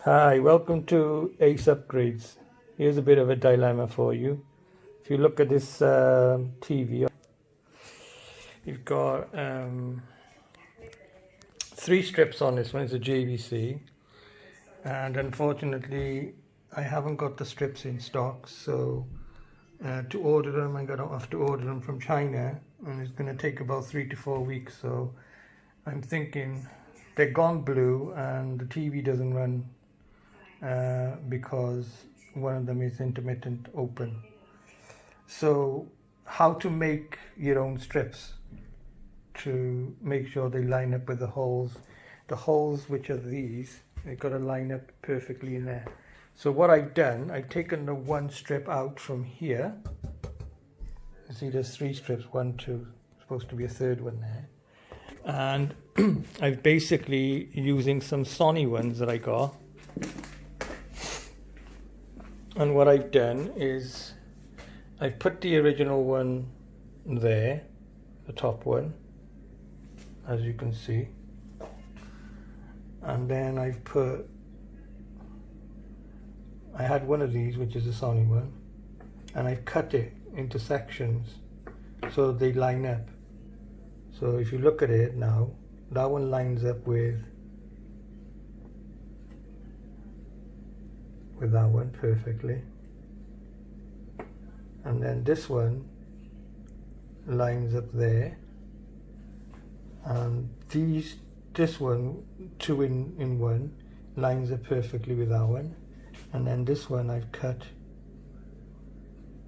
Hi, welcome to Ace Upgrades. Here's a bit of a dilemma for you. If you look at this TV, you've got three strips on this one. It's a JVC, and unfortunately, I haven't got the strips in stock. So to order them, I'm gonna have to order them from China, and it's gonna take about 3 to 4 weeks. So I'm thinking they're gone blue, and the TV doesn't run because one of them is intermittent open. So how to make your own strips to make sure they line up with the holes. The holes, which are these, they've got to line up perfectly in there. So what I've done, I've taken the one strip out from here. You see there's three strips, one, two, supposed to be a third one there. And I've basically using some Sony ones that I got. And what I've done is I've put the original one there, the top one, as you can see. And then I had one of these, which is a Sony one, and I've cut it into sections so they line up. So if you look at it now, that one lines up with that one perfectly, and then this one lines up there, and this one, two in one, lines up perfectly with that one, and then this one I've cut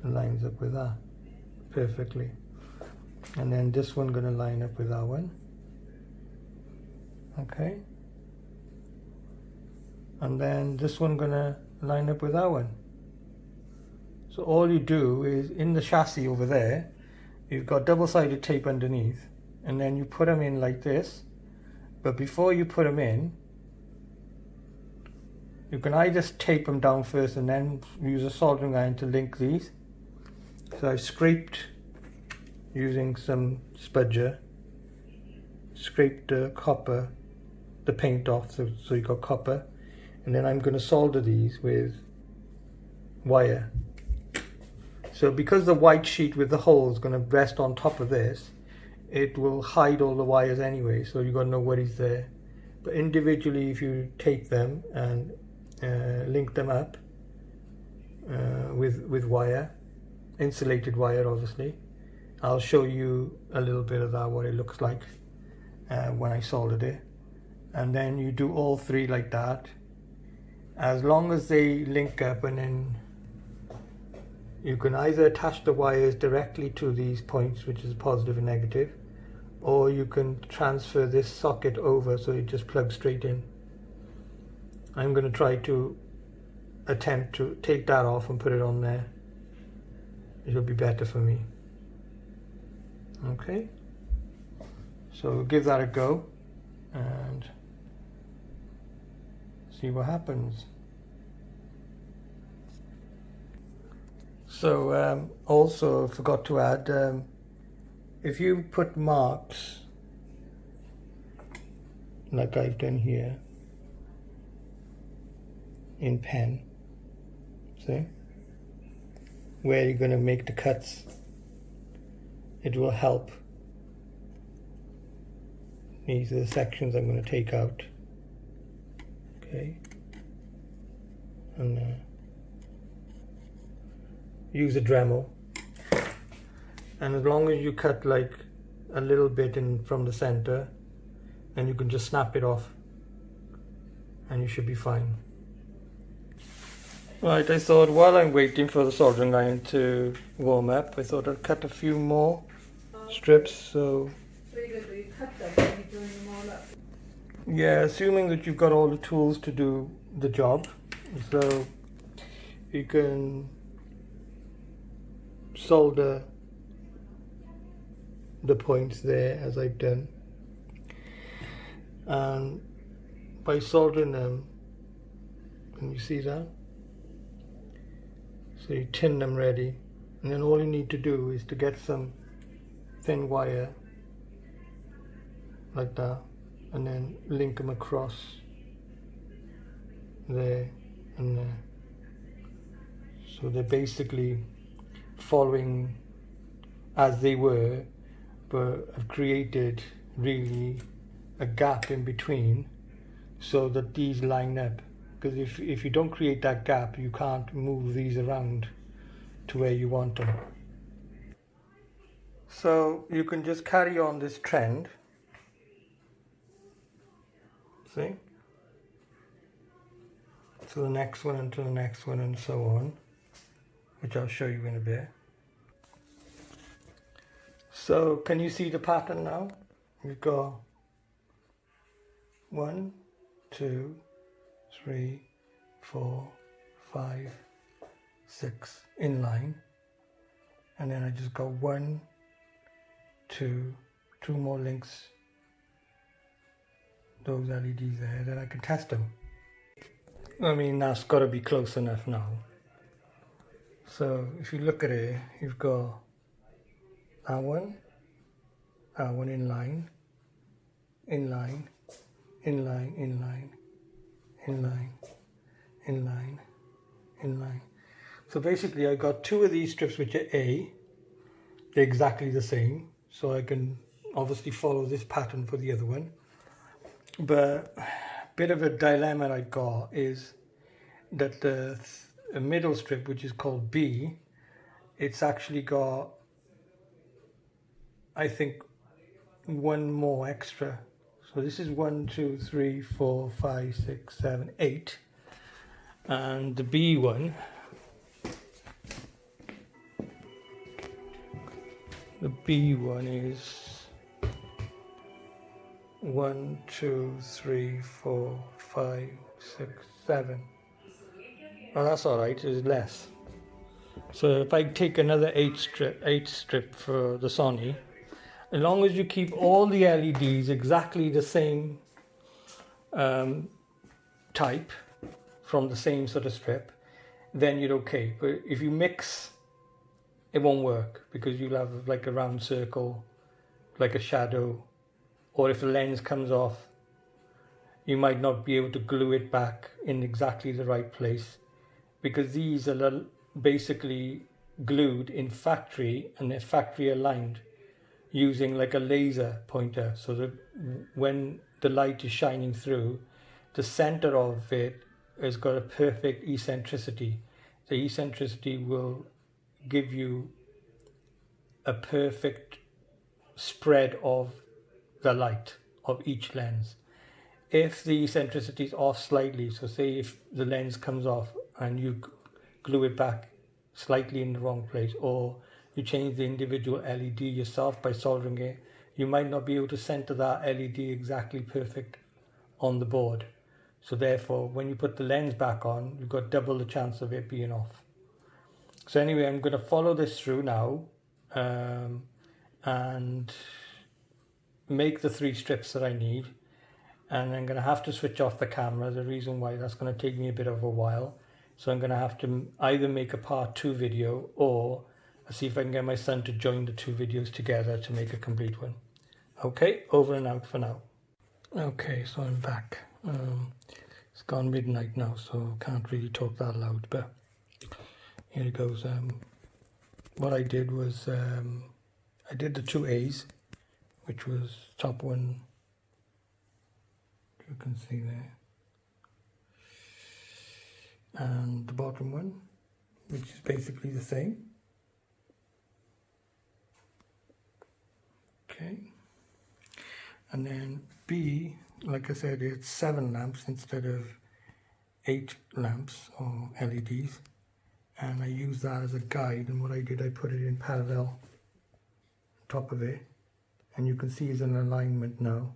lines up with that perfectly, and then this one gonna line up with that one. Okay, and then this one gonna line up with that one. So all you do is, in the chassis over there, you've got double-sided tape underneath, and then you put them in like this. But before you put them in, you can either tape them down first and then use a soldering iron to link these. So I've scraped, using some spudger, scraped the copper, the paint off, so you got copper. And then I'm going to solder these with wire. So because the white sheet with the hole is going to rest on top of this, it will hide all the wires anyway, so you've got no worries there. But individually, if you tape them and link them up with wire, insulated wire obviously, I'll show you a little bit of that, what it looks like when I soldered it. And then you do all three like that. As long as they link up, and then you can either attach the wires directly to these points, which is positive and negative, or you can transfer this socket over so it just plugs straight in. I'm going to try to attempt to take that off and put it on there. It'll be better for me. Okay, so give that a go and see what happens. So also forgot to add, if you put marks like I've done here in pen, see where you're going to make the cuts, it will help. These are the sections I'm going to take out. Okay, and use a Dremel, and as long as you cut like a little bit in from the center, and you can just snap it off and you should be fine. Right, I thought while I'm waiting for the soldering iron to warm up, I thought I'd cut a few more strips. So you cut them when you're doing them all up? Yeah, assuming that you've got all the tools to do the job. So you can solder the points there as I've done, and by soldering them, can you see that? So you tin them ready, and then all you need to do is to get some thin wire like that, and then link them across there, and there. So they're basically following as they were, but have created really a gap in between so that these line up. Because if you don't create that gap, you can't move these around to where you want them. So you can just carry on this trend, see, to the next one and to the next one and so on, which I'll show you in a bit. So can you see the pattern now? We've got 1, 2, 3, 4, 5, 6 in line, and then I just got 1, 2 more links, those LEDs there, then I can test them. I mean, that's got to be close enough now. So if you look at it, you've got that one in line, in line, in line, in line, in line, in line, in line. So basically I got 2 of these strips which are A, they're exactly the same, so I can obviously follow this pattern for the other one. But a bit of a dilemma I got is that the middle strip, which is called B, it's actually got, I think, 1 more extra. So this is 1, 2, 3, 4, 5, 6, 7, 8, and the B one, the B one is 1, 2, 3, 4, 5, 6, 7. Oh, that's all right. It's less. So if I take another 8 strip for the Sony, as long as you keep all the LEDs exactly the same type from the same sort of strip, then you're okay. But if you mix, it won't work, because you'll have like a round circle, like a shadow, or if the lens comes off, you might not be able to glue it back in exactly the right place, because these are basically glued in factory, and they're factory aligned using like a laser pointer, so that when the light is shining through, the center of it has got a perfect eccentricity. The eccentricity will give you a perfect spread of the light of each lens. If the eccentricity is off slightly, so say if the lens comes off and you glue it back slightly in the wrong place, or you change the individual LED yourself by soldering it, you might not be able to center that LED exactly perfect on the board. So therefore, when you put the lens back on, you've got double the chance of it being off. So anyway, I'm going to follow this through now and make the 3 strips that I need. And I'm going to have to switch off the camera. The reason why, that's going to take me a bit of a while. So I'm going to have to either make a part 2 video, or see if I can get my son to join the 2 videos together to make a complete one. Okay, over and out for now. Okay, so I'm back. It's gone midnight now, so can't really talk that loud, but here it goes. What I did was I did the 2 A's, which was top one, you can see there, and the bottom one, which is basically the same. Okay, and then B, like I said, it's 7 lamps instead of 8 lamps or LEDs, and I use that as a guide. And what I did, I put it in parallel on top of it, and you can see it's in alignment now.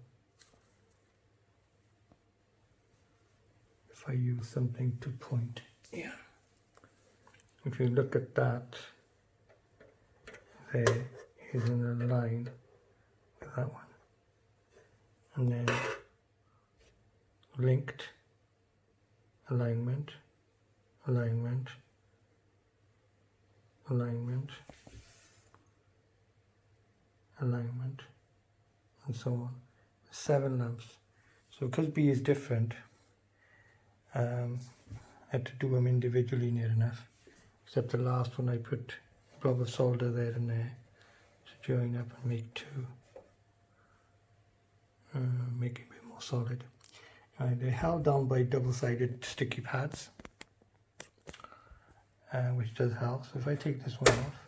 If I use something to point here, if you look at that, there is in a line with that one, and then linked, alignment, alignment, alignment, alignment, and so on. 7 lamps. So because B is different, I had to do them individually near enough, except the last one I put a blob of solder there and there to join up and make two, make it a bit more solid. They're held down by double-sided sticky pads, which does help. So if I take this one off,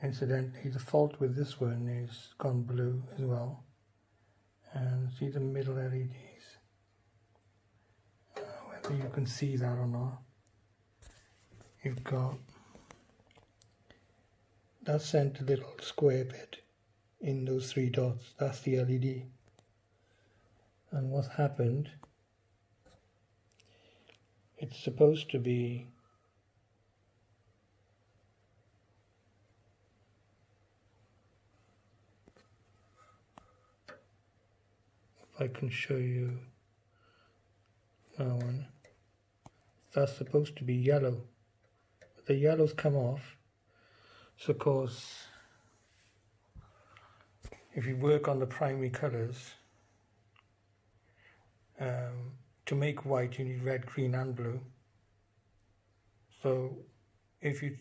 incidentally the fault with this one is gone blue as well, and see the middle LEDs, whether you can see that or not. You've got that centre little square bit in those three dots, that's the LED. And what's happened, it's supposed to be if I can show you that one, that's supposed to be yellow. But the yellow's come off, so of course if you work on the primary colours, to make white you need red, green and blue. So if you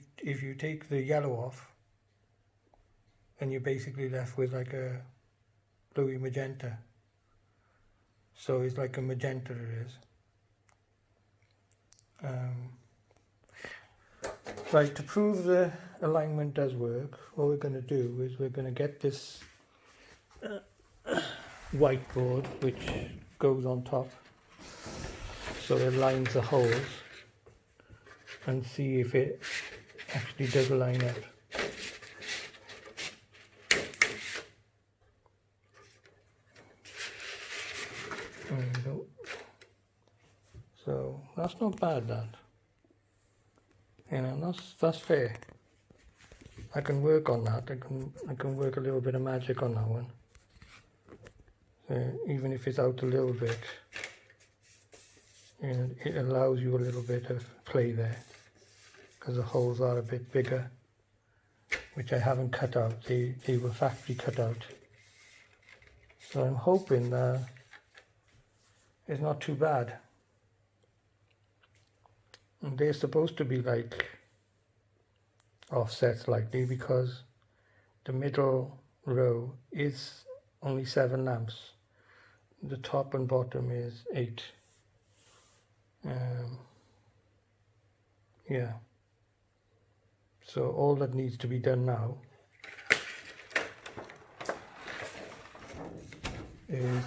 take the yellow off, then you're basically left with like a bluey magenta. So it's like a magenta it is. Right, to prove the alignment does work, what we're going to do is we're going to get this whiteboard which goes on top, so it lines the holes, and see if it actually does line up. There we go. So that's not bad, that. You know, that's fair. I can work on that. I can work a little bit of magic on that one. Even if it's out a little bit, you know, it allows you a little bit of play there, because the holes are a bit bigger, which I haven't cut out. They were factory cut out. So I'm hoping that it's not too bad. And they're supposed to be like offset slightly, because the middle row is only 7 lamps. The top and bottom is 8. Yeah. So all that needs to be done now is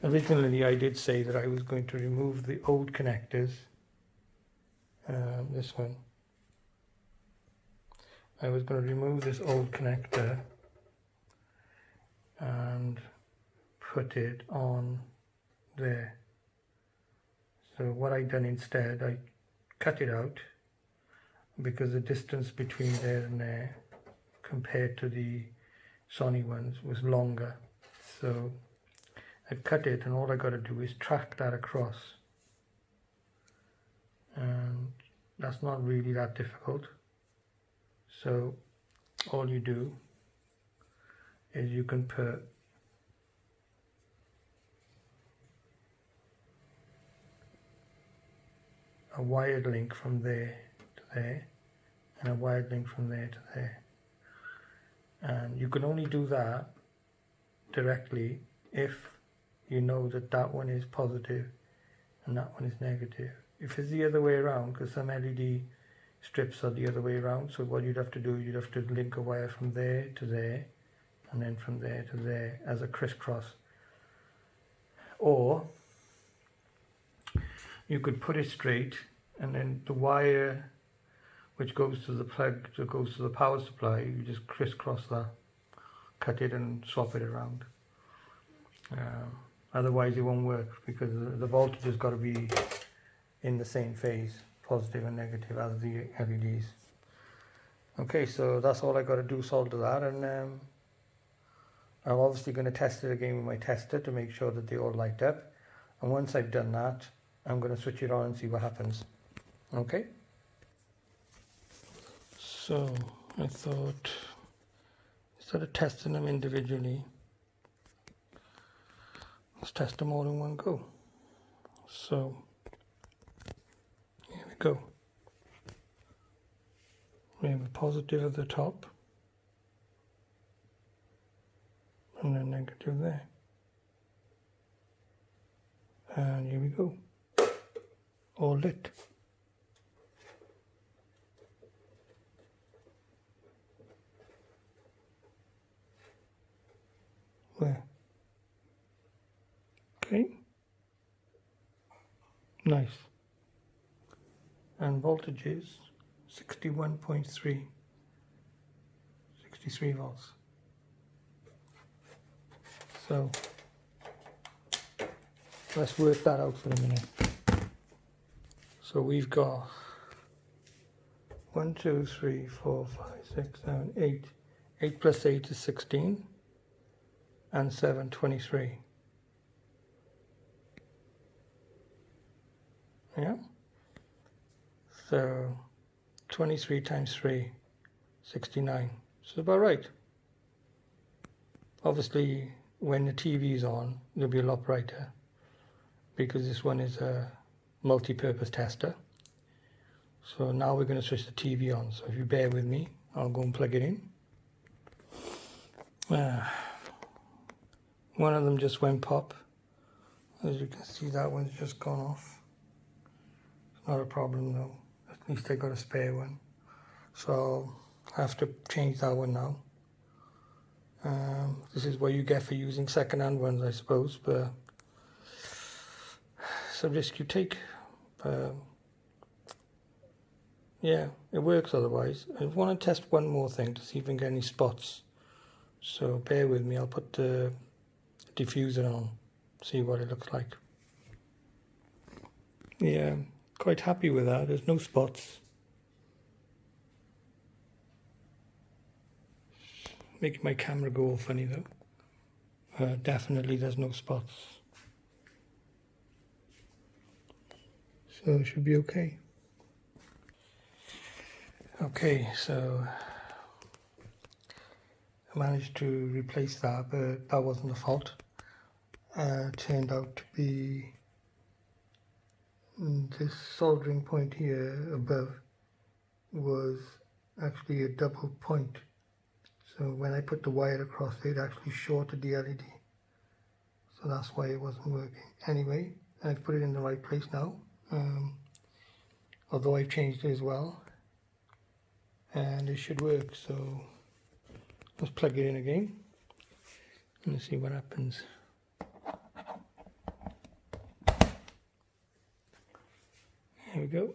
originally I did say that I was going to remove the old connectors. This one. I was going to remove this old connector and put it on there. So what I done instead, I cut it out, because the distance between there and there compared to the Sony ones was longer. So I cut it, and all I got to do is track that across, and that's not really that difficult. So all you do is you can put a wired link from there to there, and a wired link from there to there. And you can only do that directly if you know that that one is positive and that one is negative. If it's the other way around, because some LED strips are the other way around, so what you'd have to do, you'd have to link a wire from there to there, and then from there to there as a crisscross. Or you could put it straight, and then the wire which goes to the plug, that goes to the power supply, you just crisscross that, cut it and swap it around. Otherwise it won't work, because the voltage has got to be in the same phase, positive and negative, as the LEDs. Okay, so that's all I got to do, solder that, and I'm obviously going to test it again with my tester to make sure that they all light up. And once I've done that, I'm going to switch it on and see what happens. Okay? So I thought, instead of testing them individually, let's test them all in one go. So here we go. We have a positive at the top and a negative there. And here we go. All lit. There. Okay. Nice. And voltage is 61.3. 63 volts. So let's work that out for a minute. So we've got 1, 2, 3, 4, 5, 6, 7, 8. 8 plus 8 is 16. And 7, 23. Yeah? So 23 times 3, 69. So about right. Obviously, when the TV is on, it'll be a lot brighter because this one is a multi-purpose tester. So now we're going to switch the TV on. So if you bear with me, I'll go and plug it in. One of them just went pop. As you can see, that one's just gone off. It's not a problem though. At least I got a spare one. So I have to change that one now. This is what you get for using second-hand ones, I suppose, but it's a risk you take. Yeah, it works otherwise. I want to test one more thing to see if I can get any spots. So bear with me, I'll put the diffuser on, see what it looks like. Yeah, quite happy with that. There's no spots. Making my camera go all funny though. Definitely there's no spots. So it should be okay. Okay, so I managed to replace that, but that wasn't the fault. Turned out to be this soldering point here above was actually a double point. So when I put the wire across it actually shorted the LED. So that's why it wasn't working. Anyway, I've put it in the right place now. Although I've changed it as well. And it should work. So let's plug it in again. And let's see what happens. There we go.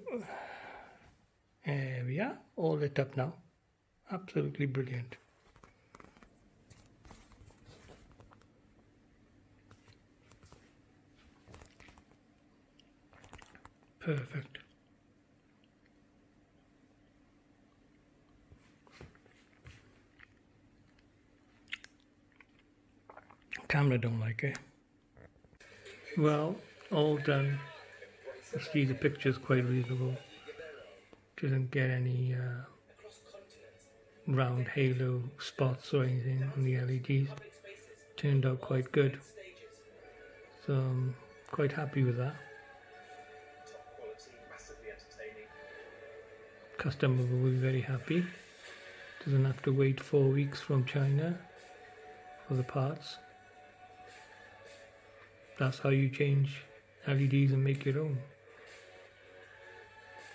There we are. All lit up now. Absolutely brilliant. Perfect. Camera don't like it. Well, all done. See, the picture's quite reasonable. Didn't get any round halo spots or anything on the LEDs. Turned out quite good. So I'm quite happy with that. Customer will be very happy. Doesn't have to wait 4 weeks from China for the parts. That's how you change LEDs and make your own.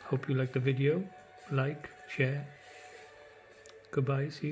Hope you like the video. Like, share. Goodbye, see you.